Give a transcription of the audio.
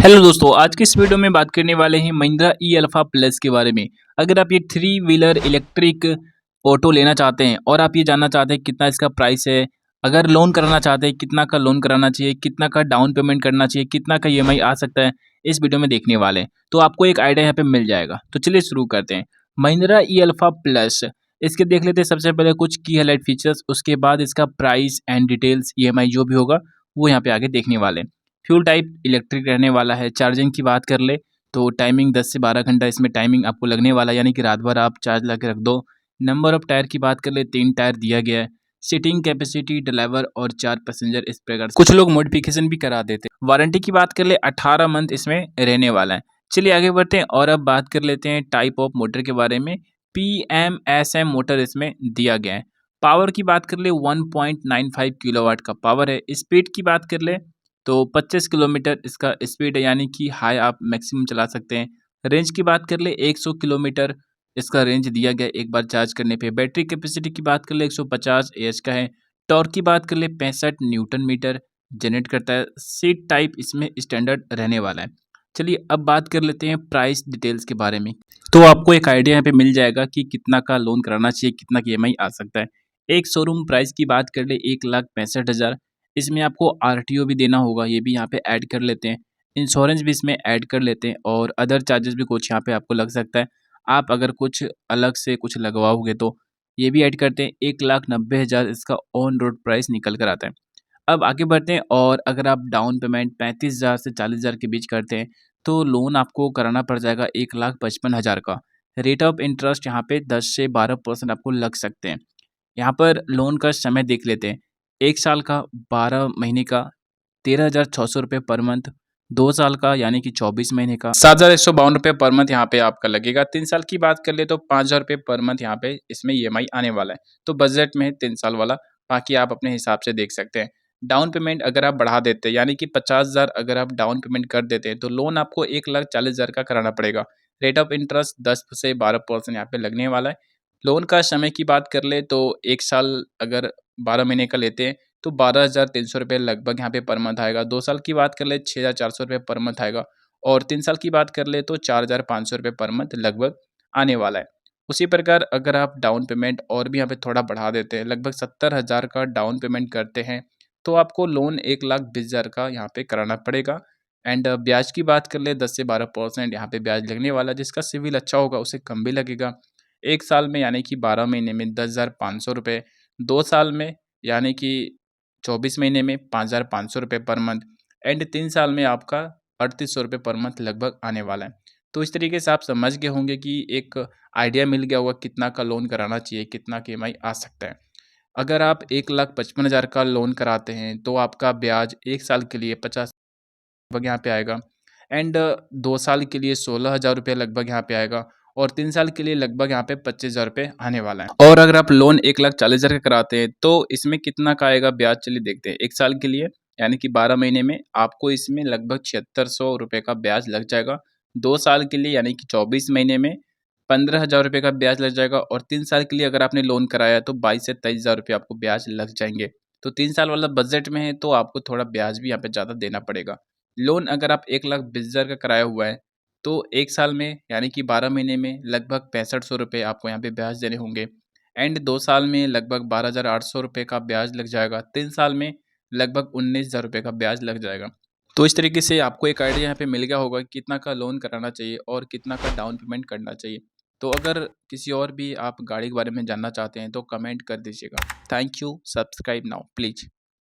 Hello दोस्तों, आज की इस वीडियो में बात करने वाले हैं महिंद्रा ई अल्फा प्लस के बारे में। अगर आप ये थ्री व्हीलर इलेक्ट्रिक ऑटो लेना चाहते हैं और आप ये जानना चाहते हैं कितना इसका प्राइस है, अगर लोन कराना चाहते हैं कितना का लोन कराना चाहिए, कितना का डाउन पेमेंट करना चाहिए, कितना का ईएमआई आ सकता है, इस वीडियो में देखने वाले हैं। तो आपको एक आइडिया यहाँ पे मिल जाएगा। तो चलिए शुरू करते हैं। महिंद्रा ई अल्फा प्लस, इसके देख लेते हैं सबसे पहले कुछ की हाईलाइट फीचर्स, उसके बाद इसका प्राइस एंड डिटेल्स, ईएमआई जो भी होगा वो यहाँ पे आगे देखने वाले हैं। फ्यूल टाइप इलेक्ट्रिक रहने वाला है। चार्जिंग की बात कर ले तो टाइमिंग 10 से 12 घंटा इसमें टाइमिंग आपको लगने वाला है, यानी कि रात भर आप चार्ज लगा के रख दो। नंबर ऑफ टायर की बात कर ले 3 टायर दिया गया है। सीटिंग कैपेसिटी ड्राइवर और 4 पैसेंजर इस प्रकार से। कुछ लोग मॉडिफिकेशन भी करा देते हैं। वारंटी की बात कर ले 18 मंथ इसमें रहने वाला है। चलिए आगे बढ़ते हैं और अब बात कर लेते हैं टाइप ऑफ मोटर के बारे में। PMSM मोटर इसमें दिया गया है। पावर की बात कर ले 1.95 किलोवाट का पावर है। स्पीड की बात कर ले तो 25 किलोमीटर इसका स्पीड है, यानी कि हाई आप मैक्सिमम चला सकते हैं। रेंज की बात कर ले 100 किलोमीटर इसका रेंज दिया गया एक बार चार्ज करने पे। बैटरी कैपेसिटी की बात कर ले 150 एएच का है। टॉर्क की बात कर ले 65 न्यूटन मीटर जनरेट करता है। सीट टाइप इसमें स्टैंडर्ड रहने वाला है। चलिए अब बात कर लेते हैं प्राइस डिटेल्स के बारे में। तो आपको एक आइडिया यहाँ पे मिल जाएगा कि कितना का लोन कराना चाहिए, कितना की ईएमआई आ सकता है। एक शोरूम प्राइस की बात कर ले 1,65,000। इसमें आपको आरटीओ भी देना होगा, ये भी यहाँ पे ऐड कर लेते हैं। इंश्योरेंस भी इसमें ऐड कर लेते हैं और अदर चार्जेस भी कुछ यहाँ पे आपको लग सकता है। आप अगर कुछ अलग से कुछ लगवाओगे तो ये भी ऐड करते हैं। 1,90,000 इसका ऑन रोड प्राइस निकल कर आता है। अब आगे बढ़ते हैं और अगर आप डाउन पेमेंट 35,000 से 40,000 के बीच करते हैं तो लोन आपको कराना पड़ जाएगा 1,55,000 का। रेट ऑफ इंटरेस्ट यहाँ पे 10 से 12% आपको लग सकते हैं। यहाँ पर लोन का समय देख लेते हैं। 1 साल का 12 महीने का 13,600 रुपये पर मंथ। 2 साल का यानी कि 24 महीने का 7,152 रुपये पर मंथ यहाँ पे आपका लगेगा। 3 साल की बात कर ले तो 5,000 रुपये पर मंथ यहाँ पे इसमें ईएमआई आने वाला है। तो बजट में है 3 साल वाला, बाकी आप अपने हिसाब से देख सकते हैं। डाउन पेमेंट अगर आप बढ़ा देते हैं, यानी कि 50,000 अगर आप डाउन पेमेंट कर देते हैं तो लोन आपको 1,40,000 का कराना पड़ेगा। रेट ऑफ इंटरेस्ट 10 से 12% यहाँ पे लगने वाला है। लोन का समय की बात कर ले तो 1 साल अगर 12 महीने का लेते हैं तो 12,300 रुपये लगभग यहाँ पे पर मंथ आएगा। 2 साल की बात कर ले 6,400 रुपये पर मंथ आएगा और 3 साल की बात कर ले तो 4,500 रुपये पर मंथ लगभग आने वाला है। उसी प्रकार अगर आप डाउन पेमेंट और भी यहाँ पे थोड़ा बढ़ा देते हैं, लगभग 70,000 का डाउन पेमेंट करते हैं तो आपको लोन 1,20,000 का यहाँ पे कराना पड़ेगा। एंड ब्याज की बात कर ले 10 से 12% यहाँ पे ब्याज लगने वाला है। जिसका सिविल अच्छा होगा उसे कम भी लगेगा। 1 साल में यानी कि 12 महीने में 10,500 रुपये, 2 साल में यानी कि 24 महीने में 5,500 रुपये पर मंथ एंड 3 साल में आपका 3,800 रुपये पर मंथ लगभग आने वाला है। तो इस तरीके से आप समझ गए होंगे कि एक आइडिया मिल गया होगा कितना का लोन कराना चाहिए, कितना की ईएमआई आ सकता है। अगर आप 1,55,000 का लोन कराते हैं तो आपका ब्याज 1 साल के लिए 50 लगभग यहाँ पे आएगा एंड 2 साल के लिए 16,000 रुपये लगभग यहाँ पे आएगा और 3 साल के लिए लगभग यहाँ पे 25,000 रुपये आने वाला है। और अगर आप लोन 1,40,000 का कराते हैं तो इसमें कितना का आएगा ब्याज, चलिए देखते हैं। 1 साल के लिए यानी कि 12 महीने में आपको इसमें लगभग 7,600 रुपये का ब्याज लग जाएगा। 2 साल के लिए यानी कि 24 महीने में 15,000 रुपये का ब्याज लग जाएगा और 3 साल के लिए अगर आपने लोन कराया तो 22 से 23,000 रुपये आपको ब्याज लग जाएंगे। तो 3 साल वाला बजट में है तो आपको थोड़ा ब्याज भी यहाँ पे ज़्यादा देना पड़ेगा। लोन अगर आप 1,20,000 का कराया हुआ है तो 1 साल में यानी कि 12 महीने में लगभग 6,500 रुपये आपको यहाँ पे ब्याज देने होंगे एंड 2 साल में लगभग 12,800 रुपये का ब्याज लग जाएगा। 3 साल में लगभग 19,000 रुपये का ब्याज लग जाएगा। तो इस तरीके से आपको एक आइडिया यहाँ पे मिल गया होगा कि कितना का लोन कराना चाहिए और कितना का डाउन पेमेंट करना चाहिए। तो अगर किसी और भी आप गाड़ी के बारे में जानना चाहते हैं तो कमेंट कर दीजिएगा। Thank you, subscribe now please.